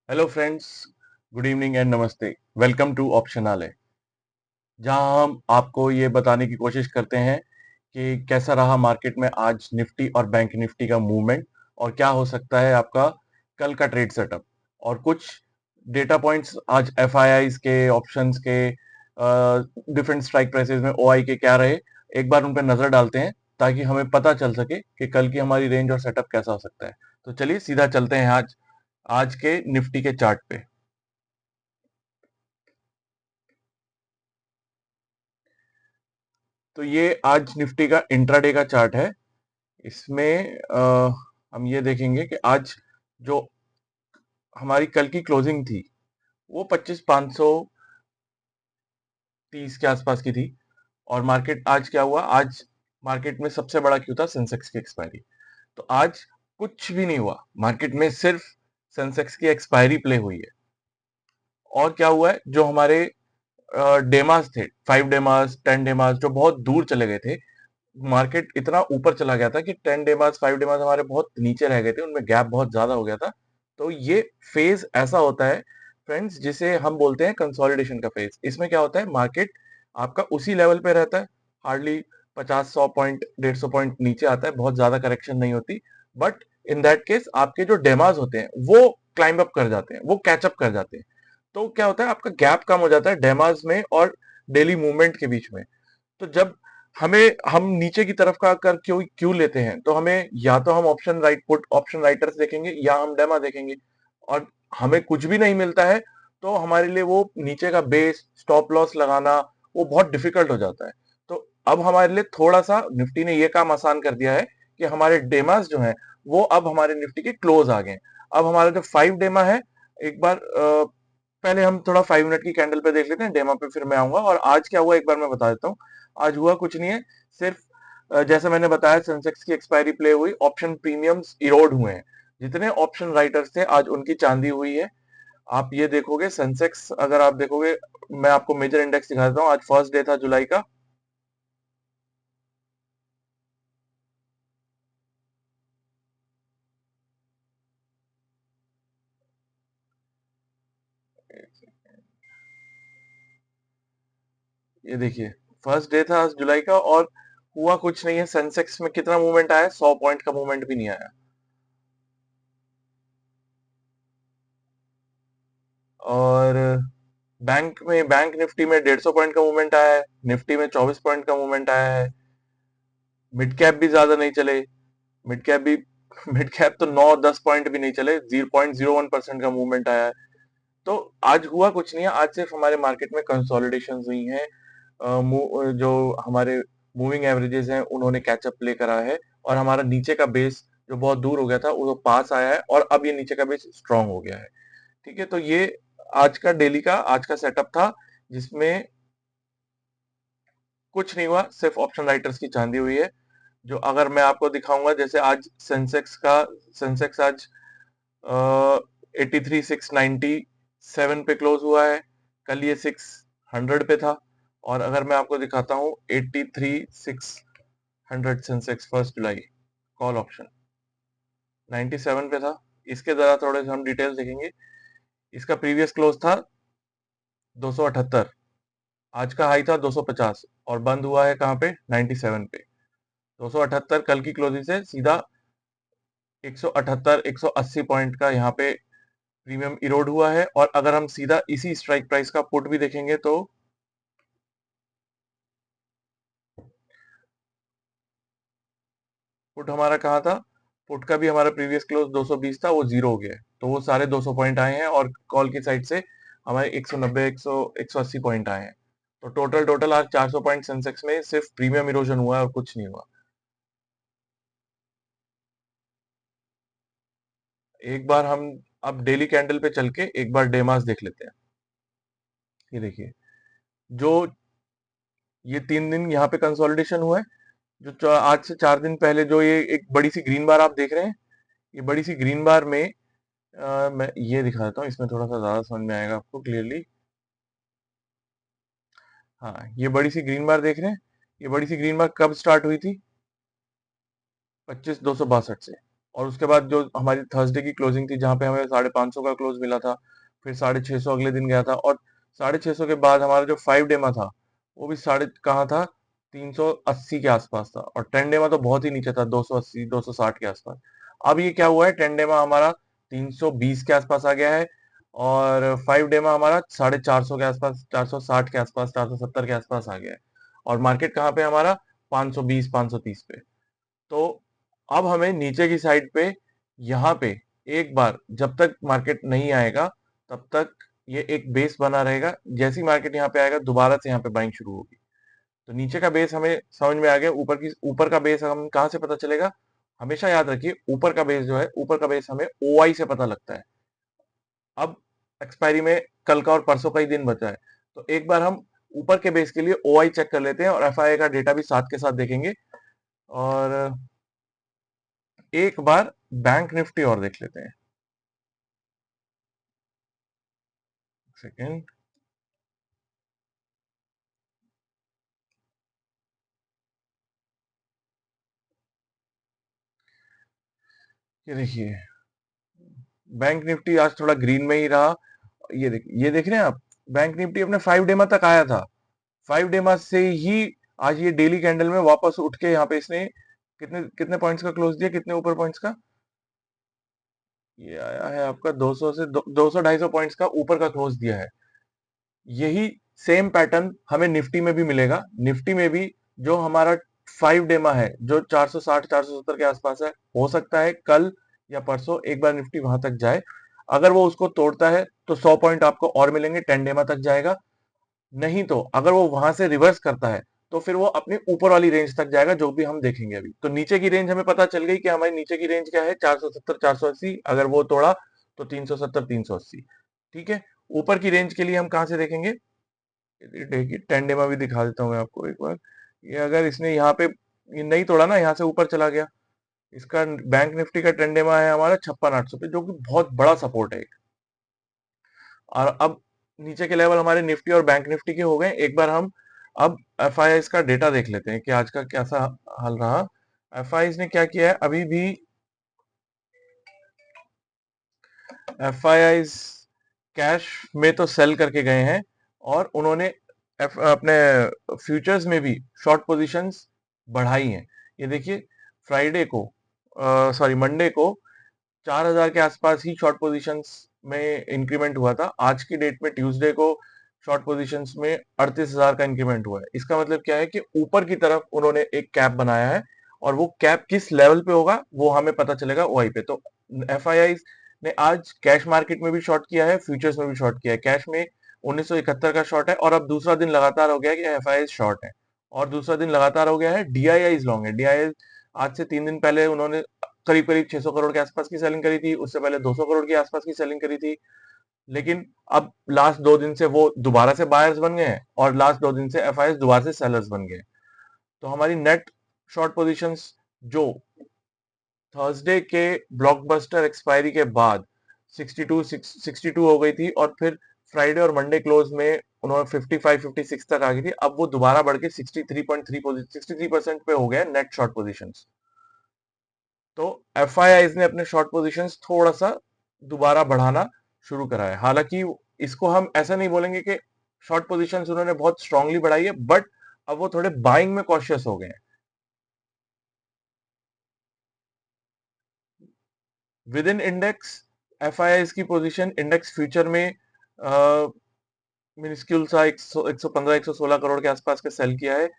Hello friends, good evening and नमस्ते। Welcome to ऑप्शनालय, जहां हम आपको ये बताने की कोशिश करते हैं कि कैसा रहा मार्केट में आज निफ्टी और बैंक निफ्टी का मूवमेंट और क्या हो सकता है आपका कल का ट्रेड सेटअप। और कुछ डेटा पॉइंट्स आज एफआईआईज के, ऑप्शंस के, डिफरेंट स्ट्राइक प्राइसेस में ओआई के क्या रहे, एक बार उन पर नजर डालते हैं ताकि हमें पता चल सके कि कल की हमारी रेंज और सेटअप कैसा हो सकता है। तो चलिए सीधा चलते हैं आज आज के निफ्टी के चार्ट पे। तो ये आज निफ्टी का इंट्राडे का चार्ट है। इसमें हम ये देखेंगे कि आज जो हमारी कल की क्लोजिंग थी वो 25,530 के आसपास की थी। और मार्केट आज क्या हुआ, आज मार्केट में सबसे बड़ा क्यों था, सेंसेक्स की एक्सपायरी। तो आज कुछ भी नहीं हुआ मार्केट में, सिर्फ सेंसेक्स की एक्सपायरी प्ले हुई है। और क्या हुआ है, जो हमारे डेमास थे, 5 डेमास 10 डेमास जो बहुत दूर चले गए थे, मार्केट इतना ऊपर चला गया था कि 10 डेमास 5 डेमास हमारे बहुत नीचे रह गए थे, उनमें गैप बहुत ज्यादा हो गया था। तो ये फेज ऐसा होता है फ्रेंड्स, जिसे हम बोलते हैं कंसोलिडेशन का फेज। इसमें क्या होता है, मार्केट आपका उसी लेवल पे रहता है, हार्डली 50 100 पॉइंट 150 पॉइंट नीचे आता है, बहुत ज्यादा करेक्शन नहीं होती। बट इन दैट केस आपके जो डेमास होते हैं वो क्लाइंब अप कर जाते हैं, वो कैचअप कर जाते हैं। तो क्या होता है, आपका गैप कम हो जाता है डेमास में और डेली मूवमेंट के बीच में। तो जब हम नीचे की तरफ का कर क्यों क्यों लेते हैं, तो हमें या तो हम option right put option writers देखेंगे या हम डेमा देखेंगे। और हमें कुछ भी नहीं मिलता है तो हमारे लिए वो नीचे का बेस स्टॉप लॉस लगाना वो बहुत डिफिकल्ट हो जाता है। तो अब हमारे लिए थोड़ा सा निफ्टी ने ये काम आसान कर दिया है कि हमारे डेमास जो है वो अब हमारे निफ्टी के क्लोज आ गए। अब हमारा जो 5 डेमा है, एक बार पहले हम थोड़ा 5 मिनट की कैंडल पे देख लेते हैं, डेमा पे फिर मैं आऊंगा। और आज क्या हुआ एक बार मैं बता देता हूँ। आज हुआ कुछ नहीं है, सिर्फ जैसे मैंने बताया सेंसेक्स की एक्सपायरी प्ले हुई, ऑप्शन प्रीमियम्स इरोड हुए हैं। जितने ऑप्शन राइटर्स थे आज उनकी चांदी हुई है। आप ये देखोगे सेंसेक्स, अगर आप देखोगे, मैं आपको मेजर इंडेक्स दिखा देता हूँ। आज फर्स्ट डे था जुलाई का। ये देखिए, फर्स्ट डे था आज जुलाई का और हुआ कुछ नहीं है। सेंसेक्स में कितना मूवमेंट आया, 100 पॉइंट का मूवमेंट भी नहीं आया। और बैंक निफ्टी में 150 पॉइंट का मूवमेंट आया है, निफ्टी में 24 पॉइंट का मूवमेंट आया है। मिड कैप भी ज्यादा नहीं चले, मिड कैप भी मिड कैप तो 9 10 पॉइंट भी नहीं चले, 0.01% का मूवमेंट आया है। तो आज हुआ कुछ नहीं है, आज सिर्फ हमारे मार्केट में कंसोलिडेशन हुई है। जो हमारे मूविंग एवरेजेस हैं उन्होंने कैचअप प्ले करा है और हमारा नीचे का बेस जो बहुत दूर हो गया था वो पास आया है और अब ये नीचे का बेस स्ट्रांग हो गया है। ठीक है, तो ये आज का डेली का आज का सेटअप था, जिसमें कुछ नहीं हुआ, सिर्फ ऑप्शन राइटर्स की चांदी हुई है। जो अगर मैं आपको दिखाऊंगा, जैसे आज सेंसेक्स आज 83,697 पे क्लोज हुआ है। कल ये 600 पे था। और अगर मैं आपको दिखाता हूँ 83,600 सेंसेक्स फर्स्ट जुलाई कॉल ऑप्शन 97 पे था। इसके जरा थोड़े से हम डिटेल्स देखेंगे। इसका प्रीवियस क्लोज था 278, आज का हाई था 250 और बंद हुआ है कहाँ पे, 97 पे। 278 कल की क्लोजिंग से सीधा 178 180 पॉइंट का यहाँ पे प्रीमियम इरोड हुआ है। और अगर हम सीधा इसी स्ट्राइक प्राइस का पुट भी देखेंगे तो पुट हमारा कहाँ था, पुट का भी हमारा प्रीवियस क्लोज 220 था, वो जीरो हो गया है। तो वो सारे 200 पॉइंट आए हैं और कॉल की साइड से हमारे 190 100 180 पॉइंट आए हैं। तो टोटल आज 400 पॉइंट सेंसेक्स में सिर्फ प्रीमियम इरोजन हुआ है और कुछ नहीं हुआ। एक बार हम अब डेली कैंडल पे चल के एक बार डेमास देख लेते हैं। ये देखिए, जो ये 3 दिन यहाँ पे कंसोलिडेशन हुआ है, जो आज से 4 दिन पहले जो ये एक बड़ी सी ग्रीन बार आप देख रहे हैं, ये बड़ी सी ग्रीन बार में मैं ये दिखा देता हूँ, इसमें थोड़ा सा ज्यादा समझ में आएगा आपको क्लियरली। हाँ, ये बड़ी सी ग्रीन बार देख रहे हैं, ये बड़ी सी ग्रीन बार कब स्टार्ट हुई थी, 25,262 से। और उसके बाद जो हमारी थर्सडे की क्लोजिंग थी जहां पे हमें 550 का क्लोज मिला था, फिर 650 अगले दिन गया था, और 650 के बाद हमारा जो 5 डे था वो भी साढ़े कहाँ था, 380 के आसपास था, और 10 डे तो बहुत ही नीचे था, 280 260 के आसपास। अब ये क्या हुआ है, 10 डे हमारा 320 के आसपास आ गया है, और 5 डे हमारा 450 के आसपास, 460 के आसपास, 470 के आसपास आ गया है, और मार्केट कहाँ पे हमारा 520 530 पे। तो अब हमें नीचे की साइड पे यहाँ पे एक बार जब तक मार्केट नहीं आएगा तब तक ये एक बेस बना रहेगा, जैसी मार्केट यहाँ पे आएगा दोबारा से यहाँ पे बाइंग शुरू होगी। तो नीचे का बेस हमें समझ में आ गया, ऊपर का बेस हम कहाँ से पता चलेगा, हमेशा याद रखिए ऊपर का बेस जो है, ऊपर का बेस हमें ओआई से पता लगता है। अब एक्सपायरी में कल का और परसों का ही दिन बचा है, तो एक बार हम ऊपर के बेस के लिए ओआई चेक कर लेते हैं, और एफआईआई का डेटा भी साथ के साथ देखेंगे। और एक बार बैंक निफ्टी और देख लेते हैं, सेकेंड। ये देखिए बैंक निफ्टी आज थोड़ा ग्रीन में ही रहा। ये देख रहे हैं आप, बैंक निफ्टी अपने 5 डे तक आया था, 5 डे से ही आज ये डेली कैंडल में वापस उठ के यहाँ पे इसने कितने कितने पॉइंट्स का क्लोज दिया, कितने ऊपर पॉइंट्स का, ये आया है आपका 200 से 200 250 पॉइंट्स का ऊपर का क्लोज दिया है। यही सेम पैटर्न हमें निफ्टी में भी मिलेगा। निफ्टी में भी जो हमारा 5 डे है, जो 460 470 के आसपास है, हो सकता है कल या परसों एक बार निफ्टी वहां तक जाए। अगर वो उसको तोड़ता है तो 100 पॉइंट आपको और मिलेंगे, 10 डे तक जाएगा। नहीं तो अगर वो वहां से रिवर्स करता है तो फिर वो अपनी ऊपर वाली रेंज तक जाएगा, जो भी हम देखेंगे अभी। तो नीचे की रेंज हमें पता चल गई कि हमारी नीचे की रेंज क्या है, 470 480। अगर वो तोड़ा तो 370 380। ठीक है, ऊपर की रेंज के लिए हम कहां से देखेंगे, देखिए 10 डे भी दिखा देता हूँ मैं आपको एक बार। ये अगर इसने यहाँ पे ये नहीं तोड़ा ना, यहाँ से ऊपर चला गया, इसका बैंक निफ्टी का 10 डे है हमारा 56 800 पे, जो कि बहुत बड़ा सपोर्ट है। और अब नीचे के लेवल हमारे निफ्टी और बैंक निफ्टी के हो गए। एक बार हम अब एफ आई का डेटा देख लेते हैं कि आज का कैसा हाल रहा। एफ ने क्या किया है, अभी भी एफ कैश में तो सेल करके गए हैं, और उन्होंने अपने फ्यूचर्स में भी शॉर्ट पोजीशंस बढ़ाई हैं। ये देखिए फ्राइडे को, सॉरी मंडे को 4000 के आसपास ही शॉर्ट पोजीशंस में इंक्रीमेंट हुआ था। आज की डेट में ट्यूसडे को शॉर्ट पोजीशंस में 38,000 का इंक्रीमेंट हुआ है। इसका मतलब क्या है कि ऊपर की तरफ उन्होंने एक कैप बनाया है, और वो कैप किस लेवल पे होगा वो हमें पता चलेगा ओआई पे। तो एफ ने आज कैश मार्केट में भी शॉर्ट किया है, फ्यूचर्स में भी शॉर्ट किया है। कैश में 1971 का शॉर्ट है, और अब दूसरा दिन लगातार हो गया है कि एफ शॉर्ट है, और दूसरा दिन लगातार हो गया है डीआईआई लॉन्ग है। डीआईआई आज से 3 दिन पहले उन्होंने करीब करीब 600 करोड़ के आसपास की सेलिंग करी थी, उससे पहले 200 करोड़ के आसपास की सेलिंग करी थी। लेकिन अब लास्ट 2 दिन से वो दोबारा से बायर्स बन गए हैं, और लास्ट 2 दिन से एफ दोबारा से सेलर्स बन गए। तो हमारी नेट शॉर्ट पोजीशंस जो थर्सडे के ब्लॉकबस्टर एक्सपायरी के बाद 62 हो गई थी, और फिर फ्राइडे और मंडे क्लोज में उन्होंने 55 56 तक आ गई थी, अब वो दोबारा बढ़ के 63% पे हो गया नेट शॉर्ट पोजीशंस। तो एफ ने अपने शॉर्ट पोजीशंस थोड़ा सा दोबारा बढ़ाना शुरू करा है। हालांकि इसको हम ऐसा नहीं बोलेंगे कि शॉर्ट पोजीशंस उन्होंने बहुत स्ट्रांगली बढ़ाई है, बट अब वो थोड़े बाइंग में कॉशियस हो गए हैं। विद इन इंडेक्स एफ की पोजीशन इंडेक्स फ्यूचर में मिनिस्क्यूल सा 115 116 करोड़ के आसपास का सेल किया है।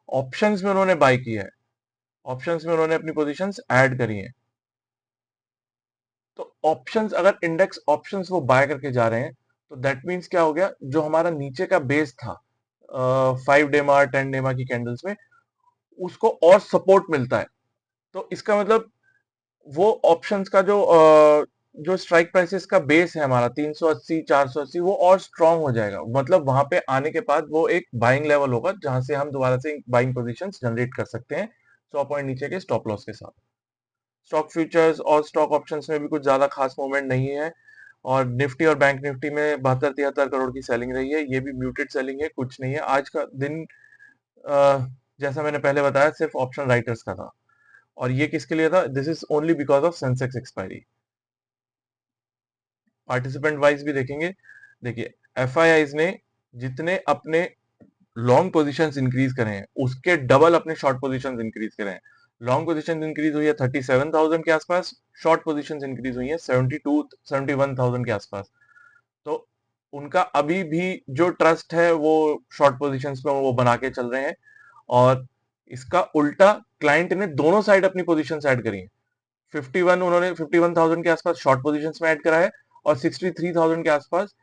ऑप्शंस में उन्होंने बाय किया है, ऑप्शंस में उन्होंने अपनी पोजीशंस ऐड करी हैं। तो ऑप्शंस, अगर इंडेक्स ऑप्शंस वो बाय करके जा रहे हैं, तो दैट मीन्स क्या हो गया, जो हमारा नीचे का बेस था 5 डेमा 10 डेमा की कैंडल्स में, उसको और सपोर्ट मिलता है। तो इसका मतलब वो ऑप्शंस का जो स्ट्राइक प्राइसेस का बेस है हमारा 380 480, वो और स्ट्रांग हो जाएगा। मतलब वहां पे आने के बाद वो एक बाइंग लेवल होगा, जहां से हम दोबारा से बाइंग पोजीशंस जनरेट कर सकते हैं 100 पॉइंट नीचे के स्टॉप लॉस के साथ। स्टॉक फ्यूचर्स और स्टॉक ऑप्शंस में भी कुछ ज्यादा खास मूवमेंट नहीं है, और निफ्टी और बैंक निफ्टी में 72 73 करोड़ की सेलिंग रही है। ये भी म्यूटेड सेलिंग है, कुछ नहीं है आज का दिन। जैसा मैंने पहले बताया सिर्फ ऑप्शन राइटर्स का था। और ये किसके लिए था? This is only because of Sensex expiry. Participant wise भी देखेंगे। देखिए एफ ने जितने अपने लॉन्ग पोजीशंस इंक्रीज करे हैं उसके डबल अपने शॉर्ट पोजीशंस इंक्रीज करे हैं। लॉन्ग पोजीशंस इंक्रीज हुई है 37,000 के आसपास, शॉर्ट पोजीशंस इंक्रीज हुई है 71,000 के आसपास। तो उनका अभी भी जो ट्रस्ट है वो शॉर्ट पोजीशंस में वो बना के चल रहे हैं। और इसका उल्टा क्लाइंट ने दोनों साइड अपनी पोजीशंस ऐड करी हैं। 51 उन्होंने 51,000 के आसपास शॉर्ट पोजीशंस में ऐड करा है और 63,000 के आसपास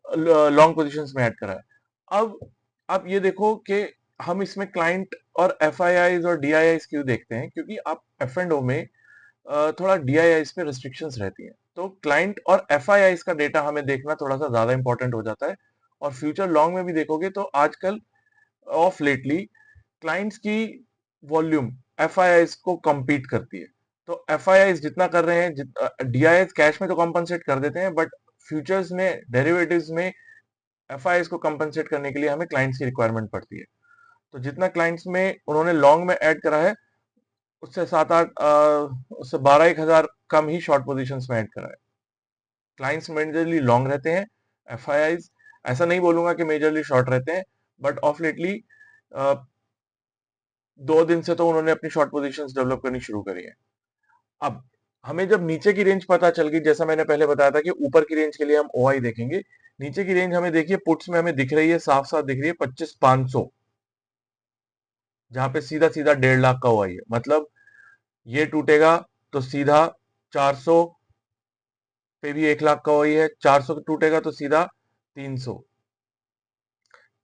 लॉन्ग पोजीशंस में ऐड करा है। अब आप ये देखो कि हम इसमें क्लाइंट और एफ और डी क्यों देखते हैं, क्योंकि आप एफ एंड ओ में थोड़ा डी पे रिस्ट्रिक्शंस रहती हैं। तो क्लाइंट और एफ का डेटा हमें देखना थोड़ा सा ज्यादा इंपॉर्टेंट हो जाता है। और फ्यूचर लॉन्ग में भी देखोगे तो आजकल ऑफ लेटली क्लाइंट्स की वॉल्यूम एफ को कम्पीट करती है। तो एफ जितना कर रहे हैं, डी कैश में तो कॉम्पनसेट कर देते हैं, बट फ्यूचर्स में डेरिवेटिव्स में एफ को कंपनसेट करने के लिए हमें क्लाइंट्स की रिक्वायरमेंट पड़ती है। तो जितना क्लाइंट्स में उन्होंने लॉन्ग में ऐड करा है उससे 7-8 उससे 12-1 हजार कम ही शॉर्ट पोजीशंस में ऐड करा है। क्लाइंट्स मेजरली लॉन्ग रहते हैं, एफ ऐसा नहीं बोलूंगा कि मेजरली शॉर्ट रहते हैं, बट ऑफ लेटली 2 दिन से तो उन्होंने अपनी शॉर्ट पोजीशंस डेवलप करनी शुरू करी है। अब हमें जब नीचे की रेंज पता चल गई, जैसा मैंने पहले बताया था कि ऊपर की रेंज के लिए हम ओआई देखेंगे, नीचे की रेंज हमें देखिए पुट्स में हमें दिख रही है, साफ साफ दिख रही है 25,500, जहां पे सीधा सीधा 1.5 लाख का ओआई है। मतलब ये टूटेगा तो सीधा 400 पे भी 1 लाख का ओआई है, 400 टूटेगा तो सीधा 300।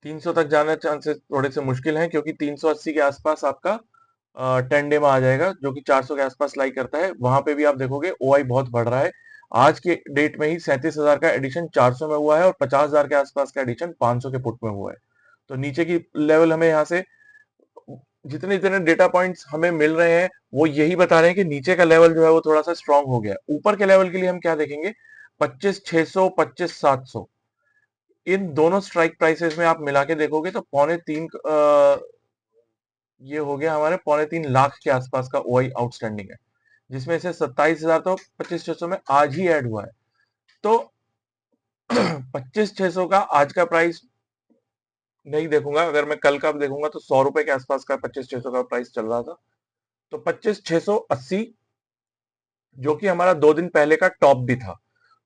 300 तक जाना चांसेस थोड़े से मुश्किल हैं, क्योंकि 380 के आसपास आपका 10 डे में आ जाएगा, जो कि 400 के आसपास लाई करता है। वहां पे भी आप देखोगे ओआई बहुत बढ़ रहा है। आज के डेट में ही 37,000 का एडिशन 400 में हुआ है और 50,000 के आसपास का एडिशन 500 के पुट में हुआ है। तो नीचे की लेवल हमें यहाँ से जितने जितने डेटा पॉइंट्स हमें मिल रहे हैं वो यही बता रहे हैं कि नीचे का लेवल जो है वो थोड़ा सा स्ट्रांग हो गया है। ऊपर के लेवल के लिए हम क्या देखेंगे? 25,600, 25,700, इन दोनों स्ट्राइक प्राइसेस में आप मिला के देखोगे तो 2.25 ये हो गया हमारे 2.25 लाख के आसपास का ओआई आउटस्टैंडिंग है, जिसमें से 27,000 तो 25,600 में आज ही ऐड हुआ है। तो 25,600 का आज का प्राइस नहीं देखूंगा, अगर मैं कल का देखूंगा तो 100 रुपए के आसपास का 25,600 का प्राइस चल रहा था। तो 25,680 जो कि हमारा 2 दिन पहले का टॉप भी था।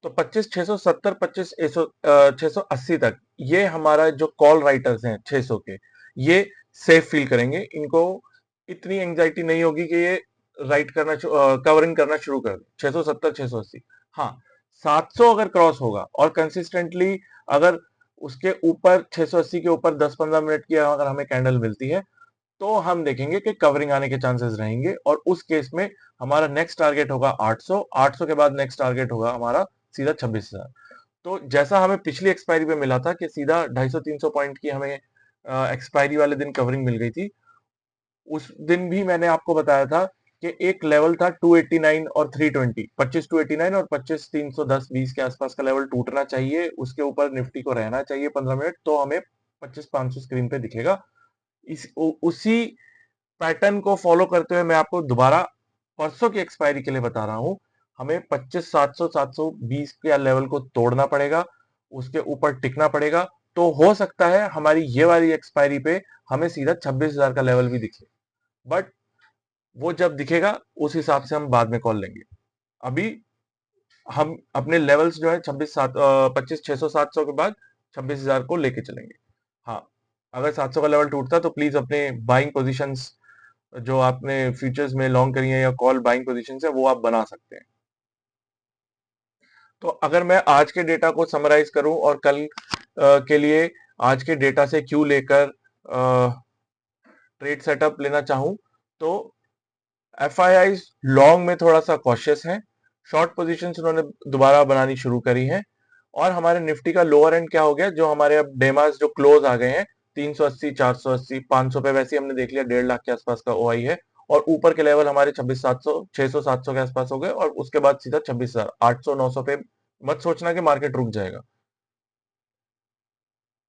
तो 25,670, 25,680 तक ये हमारा जो कॉल राइटर्स हैं 600 के, ये सेफ फील करेंगे। इनको इतनी एंजाइटी नहीं होगी कि ये राइट करना कवरिंग करना शुरू कर दे 670, 680। हाँ, 700 अगर क्रॉस होगा और कंसिस्टेंटली अगर उसके ऊपर 680 के ऊपर 10-15 मिनट की अगर हमें कैंडल मिलती है तो हम देखेंगे कि कवरिंग आने के चांसेस रहेंगे। और उस केस में हमारा नेक्स्ट टारगेट होगा 800, 800 के बाद नेक्स्ट टारगेट होगा हमारा सीधा 26,000। तो जैसा हमें पिछली एक्सपायरी पे मिला था कि सीधा 250-300 पॉइंट की हमें एक्सपायरी वाले दिन कवरिंग मिल गई थी, उस दिन भी मैंने आपको बताया था कि एक लेवल था 289 और 320, 25,289 और 25,310-20 के आसपास का लेवल टूटना चाहिए, उसके ऊपर निफ्टी को रहना चाहिए 15 मिनट, तो हमें 25,500 स्क्रीन पे दिखेगा। उसी पैटर्न को फॉलो करते हुए मैं आपको दोबारा परसों की एक्सपायरी के लिए बता रहा हूं। हमें 25,700, 720 के लेवल को तोड़ना पड़ेगा, उसके ऊपर टिकना पड़ेगा। तो हो सकता है हमारी ये वाली एक्सपायरी पे हमें सीधा 26,000 का लेवल भी दिखे, बट वो जब दिखेगा उस हिसाब से हम बाद में कॉल लेंगे। अभी हम अपने लेवल्स जो है 25,600, 700 के बाद 26,000 को लेके चलेंगे। हाँ, अगर 700 का लेवल टूटता तो प्लीज अपने बाइंग पोजीशंस जो आपने फ्यूचर्स में लॉन्ग करी है या कॉल बाइंग पोजीशन है वो आप बना सकते हैं। तो अगर मैं आज के डेटा को समराइज करूं और कल के लिए आज के डेटा से क्यू लेकर ट्रेड सेटअप लेना चाहूं, तो एफ लॉन्ग में थोड़ा सा कॉशियस है, शॉर्ट पोजीशंस उन्होंने दोबारा बनानी शुरू करी है। और हमारे निफ्टी का लोअर एंड क्या हो गया, जो हमारे अब डेमास जो क्लोज आ गए हैं 380, 480, 500 पे, वैसे ही हमने देख लिया 1.5 लाख के आसपास का ओआई है। और ऊपर के लेवल हमारे 26,700, 600, 700 के आसपास हो गए और उसके बाद सीधा 26,000, 800, 900 पे मत सोचना कि मार्केट रुक जाएगा।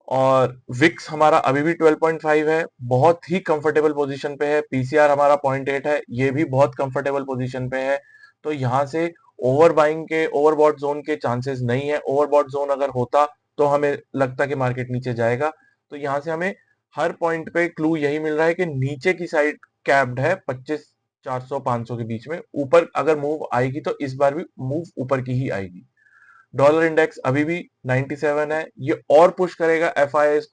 और विक्स हमारा अभी भी 12.5 है, बहुत ही कंफर्टेबल पोजीशन पे है। पीसीआर हमारा 0.8 है, ये भी बहुत कंफर्टेबल पोजीशन पे है। तो यहाँ से ओवर बाइंग के, ओवरबॉट जोन के चांसेस नहीं है। ओवरबॉट जोन अगर होता तो हमें लगता कि मार्केट नीचे जाएगा। तो यहाँ से हमें हर पॉइंट पे क्लू यही मिल रहा है कि नीचे की साइड कैप्ड है 25 400 500 के बीच में। ऊपर अगर मूव आएगी तो इस बार भी मूव ऊपर की ही आएगी। डॉलर इंडेक्स अभी भी 97 है, ये और पुश करेगा एफआईएस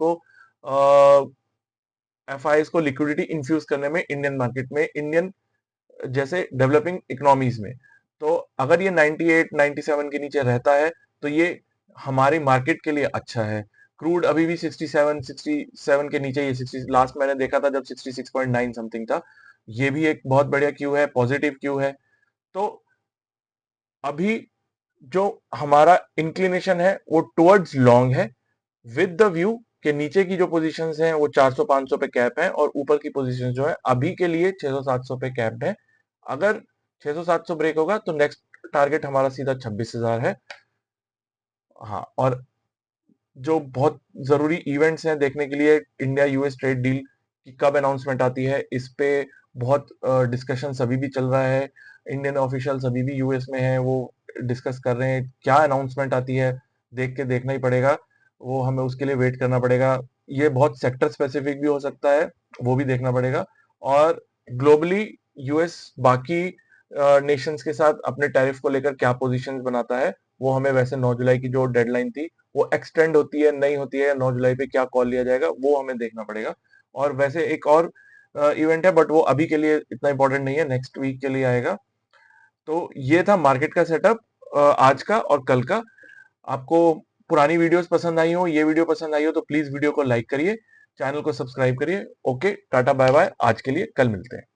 को लिक्विडिटी इंफ्यूज करने में इंडियन मार्केट में, इंडियन जैसे डेवलपिंग इकोनॉमीज में। तो अगर ये 98 97 के नीचे रहता है तो ये हमारी मार्केट के लिए अच्छा है। क्रूड अभी भी 67 के नीचे, ये 60 लास्ट मैंने देखा था जब 66.9 समथिंग था। ये भी एक बहुत बढ़िया क्यू है, पॉजिटिव क्यू है। तो अभी जो हमारा इंक्लिनेशन है वो टुवर्ड्स लॉन्ग है, विद द व्यू के नीचे की जो पोजीशंस हैं वो 400 500 पे कैप है, और ऊपर की पोजीशन जो है अभी के लिए 600 700 पे कैप्ड है। अगर 600 700 ब्रेक होगा तो नेक्स्ट टारगेट हमारा सीधा 26,000 है। हाँ, और जो बहुत जरूरी इवेंट्स हैं देखने के लिए, इंडिया यूएस ट्रेड डील की कब अनाउंसमेंट आती है, इस पे बहुत डिस्कशन अभी भी चल रहा है। इंडियन ऑफिशियल्स अभी भी यूएस में हैं, वो डिस्कस कर रहे हैं क्या अनाउंसमेंट आती है। देख के देखना ही पड़ेगा, वो हमें उसके लिए वेट करना पड़ेगा। ये बहुत सेक्टर स्पेसिफिक भी हो सकता है, वो भी देखना पड़ेगा। और ग्लोबली यूएस बाकी नेशंस के साथ अपने टैरिफ को लेकर क्या पोजीशंस बनाता है, वो हमें वैसे 9 जुलाई की जो डेडलाइन थी वो एक्सटेंड होती है नहीं होती है, 9 जुलाई पे क्या कॉल लिया जाएगा वो हमें देखना पड़ेगा। और वैसे एक और इवेंट है, बट वो अभी के लिए इतना इंपॉर्टेंट नहीं है, नेक्स्ट वीक के लिए आएगा। तो ये था मार्केट का सेटअप आज का और कल का। आपको पुरानी वीडियोस पसंद आई हो, ये वीडियो पसंद आई हो, तो प्लीज वीडियो को लाइक करिए, चैनल को सब्सक्राइब करिए। ओके, टाटा बाय बाय, आज के लिए कल मिलते हैं।